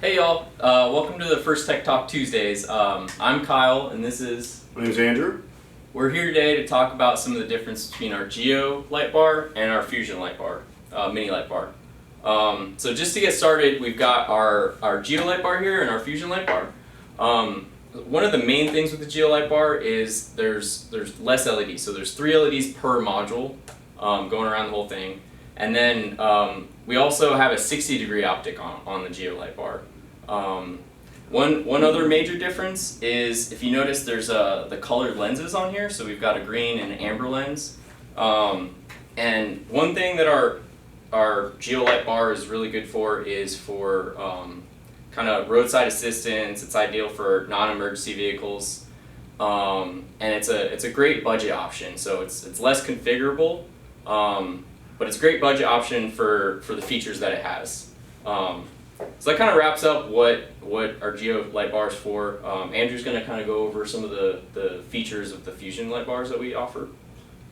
Hey y'all, welcome to the first Tech Talk Tuesdays. I'm Kyle and this is... My name's Andrew. We're here today to talk about some of the difference between our Geo Lightbar and our Fusion Lightbar, Mini Lightbar. So just to get started, we've got our Geo Lightbar here and our Fusion Lightbar. One of the main things with the Geo Lightbar is there's less LEDs, so there's 3 LEDs per module going around the whole thing. And then we also have a 60-degree optic on the Geo Lightbar. One other major difference is, if you notice, there's the colored lenses on here. So we've got a green and an amber lens. And one thing that our Geo Lightbar is really good for is for kind of roadside assistance. It's ideal for non-emergency vehicles, and it's a great budget option. So it's less configurable. But it's a great budget option for the features that it has. So that kind of wraps up what our Geo Lightbar is for. Andrew's going to kind of go over some of the features of the Fusion Lightbars that we offer.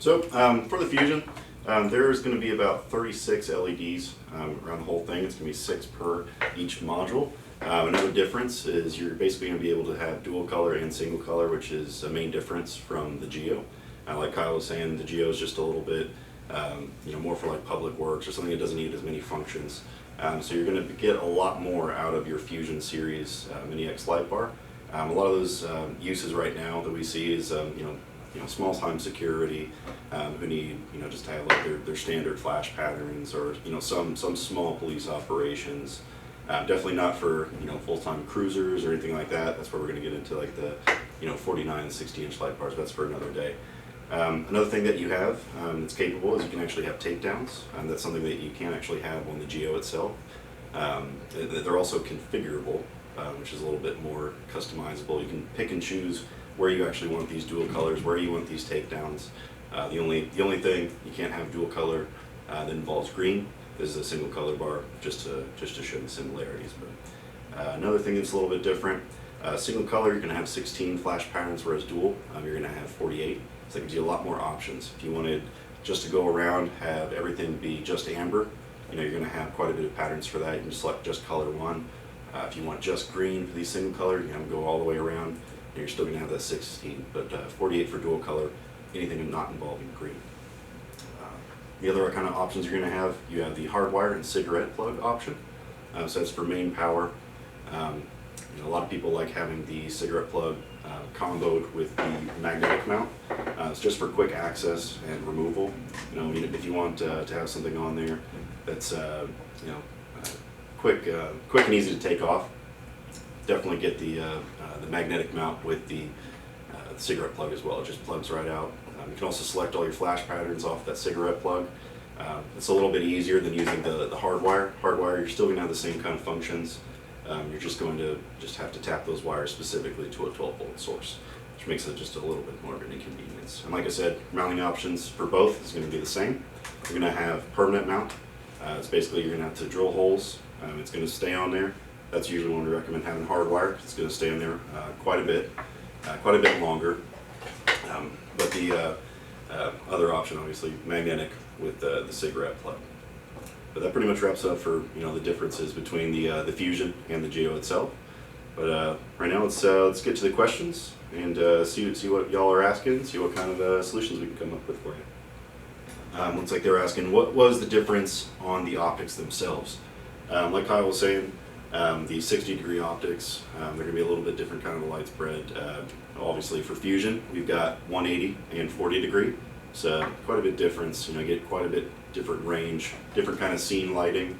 So for the Fusion, there's going to be about 36 LEDs around the whole thing. It's going to be 6 per each module. Another difference is you're basically going to be able to have dual color and single color, which is a main difference from the Geo. Like Kyle was saying, the Geo is just a little bit more for like public works or something that doesn't need as many functions. So you're going to get a lot more out of your Fusion series Feniex Lightbar. A lot of those uses right now that we see is small time security who need just to have like their standard flash patterns, or some small police operations. Definitely not for full-time cruisers or anything like that. That's where we're going to get into like the 49 and 60-inch light bars. That's for another day. Another thing that you have that's capable is you can actually have takedowns. That's something that you can't actually have on the Geo itself. They're also configurable, which is a little bit more customizable. You can pick and choose where you actually want these dual colors, where you want these takedowns. The only thing you can't have dual color that involves green is a single color bar, just to show the similarities. But another thing that's a little bit different. Single color, you're going to have 16 flash patterns, whereas dual, you're going to have 48. So that gives you a lot more options. If you wanted just to go around, have everything be just amber, you're going to have quite a bit of patterns for that. You can select just color 1. If you want just green for these single color, you can go all the way around, and you're still going to have that 16. But 48 for dual color, anything not involving green. The other kind of options you're going to have, you have the hardwire and cigarette plug option. So that's for main power. A lot of people like having the cigarette plug comboed with the magnetic mount. It's just for quick access and removal. If you want to have something on there that's quick and easy to take off, definitely get the magnetic mount with the cigarette plug as well. It just plugs right out. You can also select all your flash patterns off that cigarette plug. It's a little bit easier than using the hardwire. Hardwire, you're still going to have the same kind of functions. You're just going to have to tap those wires specifically to a 12-volt source, which makes it just a little bit more of an inconvenience. And like I said, mounting options for both is going to be the same. You're going to have permanent mount. It's basically you're going to have to drill holes. It's going to stay on there. That's usually when we recommend having hardwire. It's going to stay on there quite a bit longer. But the other option, obviously, magnetic with the cigarette plug. But that pretty much wraps up for the differences between the Fusion and the Geo itself. But right now let's get to the questions and see what y'all are asking, see what kind of solutions we can come up with for you. Looks like they're asking what was the difference on the optics themselves. Like Kyle was saying, the 60-degree optics, they're going to be a little bit different kind of a light spread. Obviously for Fusion, we've got 180 and 40 degree. So quite a bit difference. You get quite a bit different range, different kind of scene lighting.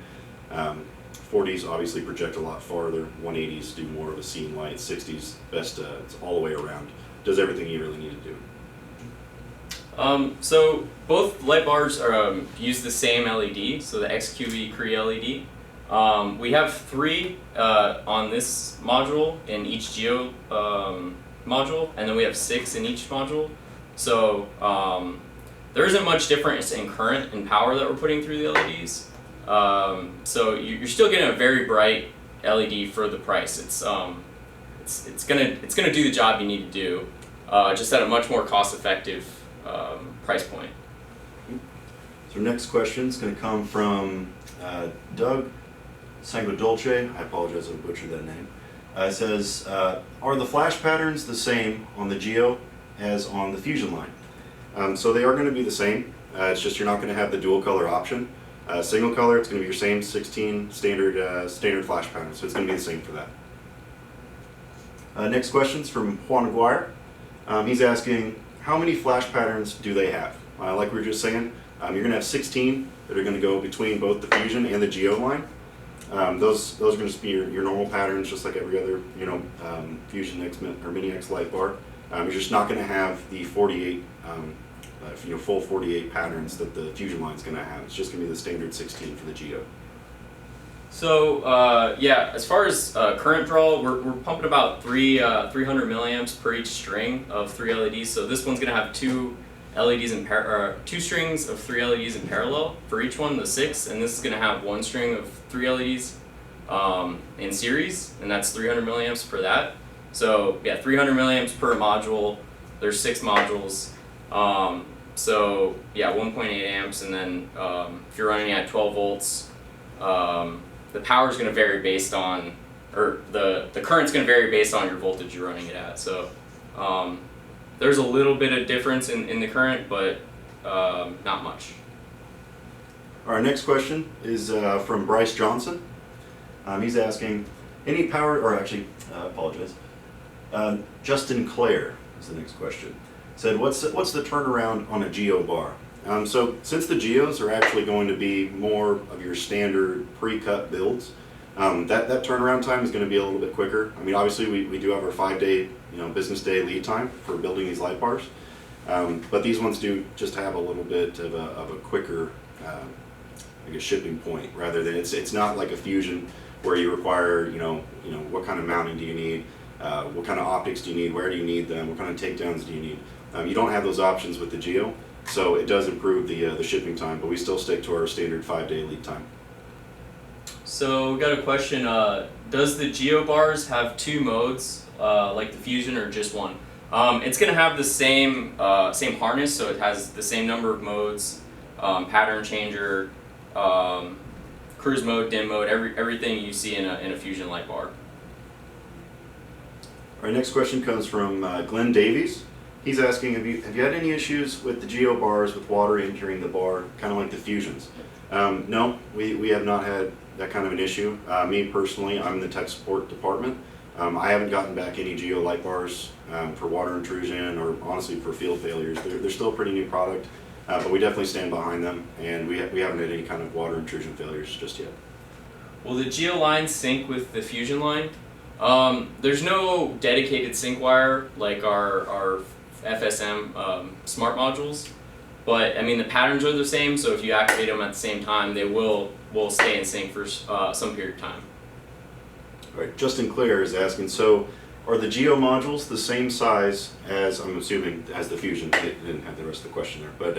40s obviously project a lot farther. 180s do more of a scene light. 60s best, it's all the way around. Does everything you really need to do. So both light bars use the same LED, so the XQE Cree LED. We have 3 on this module in each Geo module, and then we have 6 in each module. So there isn't much difference in current and power that we're putting through the LEDs. So you're still getting a very bright LED for the price. It's gonna do the job you need to do, just at a much more cost-effective price point. So next question is going to come from Doug Sango Dolce, I apologize if I butchered that name. It says, are the flash patterns the same on the Geo as on the Fusion line? So they are going to be the same. It's just you're not going to have the dual color option. Single color, it's going to be your same 16 standard flash pattern, so it's going to be the same for that. Next question's from Juan Aguirre. He's asking, how many flash patterns do they have? Like we were just saying, you're going to have 16 that are going to go between both the Fusion and the Geo line. Those are going to be your normal patterns, just like every other Fusion X or Mini X Lightbar. You're just not going to have the 48, full 48 patterns that the Fusion line is going to have. It's just going to be the standard 16 for the Geo. So yeah, as far as current draw, we're pumping about 300 milliamps per each string of 3 LEDs. So this one's going to have two strings of 3 LEDs in parallel for each one, the 6, and this is going to have one string of 3 LEDs in series, and that's 300 milliamps for that. So yeah, 300 milliamps per module. There's 6 modules. So yeah, 1.8 amps, and then if you're running at 12 volts, the power is going to vary based on, or the current's going to vary based on your voltage you're running it at. So there's a little bit of difference in the current, but not much. Our next question is from Bryce Johnson. He's asking, any power, or actually, I apologize. Justin Clare is the next question. Said, what's the turnaround on a Geo bar? So since the Geos are actually going to be more of your standard pre-cut builds, that turnaround time is going to be a little bit quicker. I mean, obviously we do have our 5-day business day lead time for building these light bars, but these ones do just have a little bit of a quicker I guess shipping point, rather than it's not like a Fusion where you require what kind of mounting do you need, what kind of optics do you need, where do you need them, what kind of takedowns do you need. You don't have those options with the Geo, so it does improve the shipping time, but we still stick to our standard 5-day lead time. So we got a question, does the Geo bars have 2 modes like the Fusion, or just one? It's going to have the same harness, so it has the same number of modes, pattern changer, cruise mode, dim mode, everything you see in a Fusion light bar. Our next question comes from Glenn Davies. He's asking, have you had any issues with the Geo bars with water entering the bar, kind of like the Fusions? No, we have not had that kind of an issue. Me personally, I'm in the tech support department. I haven't gotten back any Geo light bars for water intrusion, or honestly for field failures. They're still a pretty new product, but we definitely stand behind them, and we haven't had any kind of water intrusion failures just yet. Will the Geo line sync with the Fusion line? There's no dedicated sync wire like our FSM smart modules, but I mean the patterns are the same, so if you activate them at the same time, they will stay in sync for some period of time. All right, Justin Clare is asking, so are the Geo modules the same size as, I'm assuming, as the Fusion? They didn't have the rest of the question there, but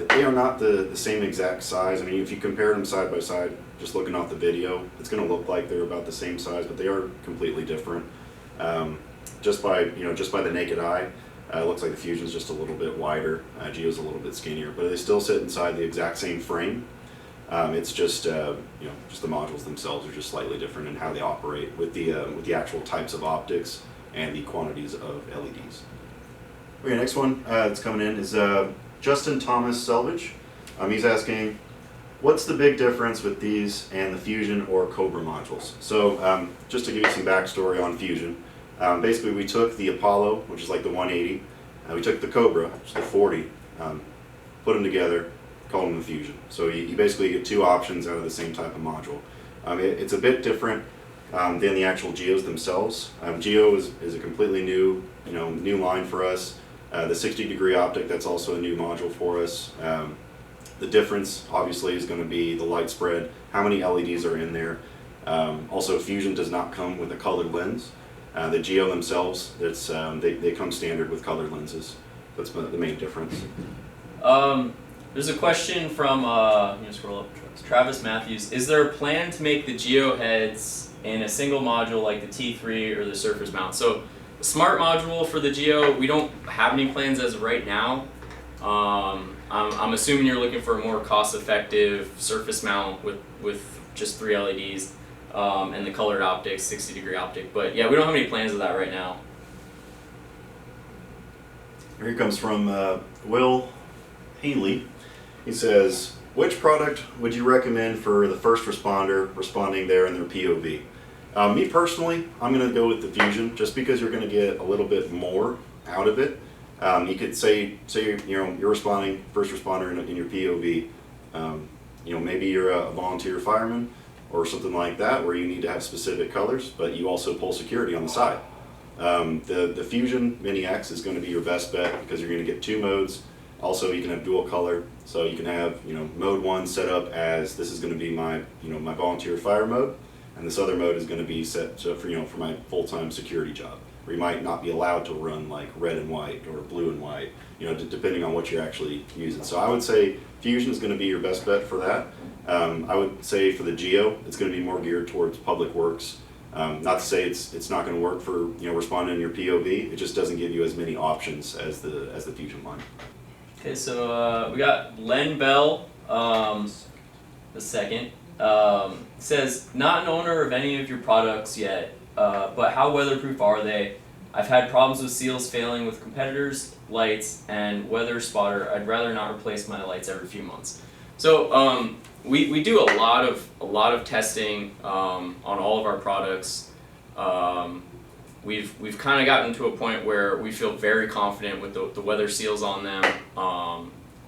they are not the same exact size. I mean, if you compare them side by side, just looking off the video, it's going to look like they're about the same size, but they are completely different. Just by the naked eye, it looks like the Fusion's just a little bit wider, Geo's a little bit skinnier, but they still sit inside the exact same frame. It's just just the modules themselves are just slightly different in how they operate with the actual types of optics and the quantities of LEDs. Okay, next one that's coming in is Justin Thomas Selvage. He's asking, what's the big difference with these and the Fusion or Cobra modules? So just to give you some backstory on Fusion, basically we took the Apollo, which is like the 180, we took the Cobra, which is the 40, put them together, called them the Fusion. So you basically get 2 options out of the same type of module. It's a bit different than the actual Geos themselves. Geo is a completely new line for us. The 60-degree optic, that's also a new module for us. The difference obviously is going to be the light spread, how many LEDs are in there. Also, Fusion does not come with a colored lens. The Geo themselves, they come standard with colored lenses. That's the main difference. There's a question from scroll up, Travis Matthews. Is there a plan to make the Geo heads in a single module like the T3 or the surface mount? So the smart module for the Geo, we don't have any plans as of right now. I'm assuming you're looking for a more cost-effective surface mount with just 3 LEDs, and the colored optics, 60-degree optic. But yeah, we don't have any plans of that right now. Here comes from Will Haley. He says, which product would you recommend for the first responder responding there in their POV? Me personally, I'm going to go with the Fusion, just because you're going to get a little bit more out of it. You could say you're responding, first responder in your POV. Maybe you're a volunteer fireman or something like that, where you need to have specific colors, but you also pull security on the side. The Fusion Mini X is going to be your best bet, because you're going to get 2 modes. Also, you can have dual color, so you can have mode 1 set up as this is going to be my my volunteer fire mode, and this other mode is going to be set so for my full-time security job, where you might not be allowed to run like red and white or blue and white, depending on what you're actually using. So I would say Fusion is going to be your best bet for that. I would say for the Geo, it's going to be more geared towards public works. Not to say it's not going to work for responding in your POV. It just doesn't give you as many options as the Fusion line. Okay, so we got Len Bell, the second. Says, not an owner of any of your products yet, but how weatherproof are they? I've had problems with seals failing with competitors' lights and weather spotter. I'd rather not replace my lights every few months. So we do a lot of testing on all of our products. We've kind of gotten to a point where we feel very confident with the weather seals on them.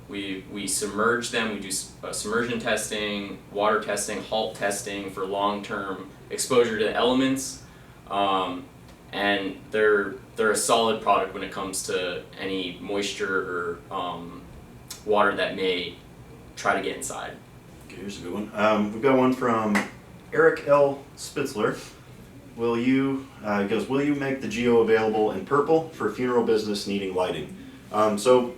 We submerge them. We do submersion testing, water testing, halt testing for long-term exposure to elements, and they're a solid product when it comes to any moisture or water that may try to get inside. Okay, here's a good one. We've got one from Eric L. Spitzler. He goes, will you make the Geo available in purple for funeral business needing lighting? So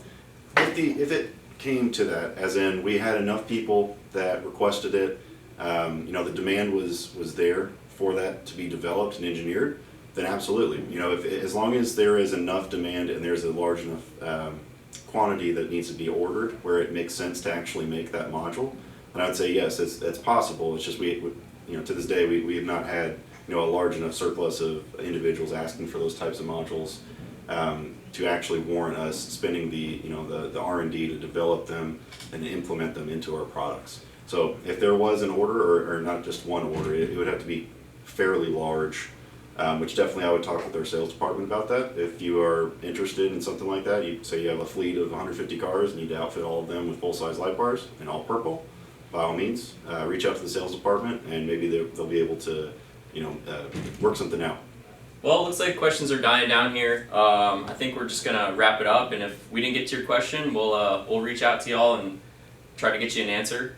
if it came to that, as in we had enough people that requested it, the demand was there for that to be developed and engineered, then absolutely. As long as there is enough demand and there's a large enough quantity that needs to be ordered where it makes sense to actually make that module, then I would say yes, that's possible. It's just to this day we have not had a large enough surplus of individuals asking for those types of modules to actually warrant us spending the R&D to develop them and to implement them into our products. So if there was an order, or not just one order, it would have to be fairly large, which definitely I would talk with our sales department about that. If you are interested in something like that, you say you have a fleet of 150 cars and you need to outfit all of them with full-size light bars and all purple, by all means, reach out to the sales department and maybe they'll be able to work something out. Well, it looks like questions are dying down here. I think we're just gonna wrap it up, and if we didn't get to your question, we'll reach out to y'all and try to get you an answer.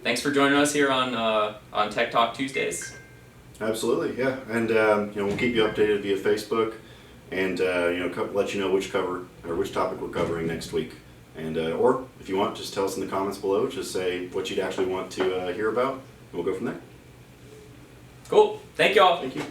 Thanks for joining us here on Tech Talk Tuesdays. Absolutely, yeah, and we'll keep you updated via Facebook, and let you know which topic we're covering next week. And or if you want, just tell us in the comments below. Just say what you'd actually want to hear about, and we'll go from there. Cool. Thank y'all. Thank you.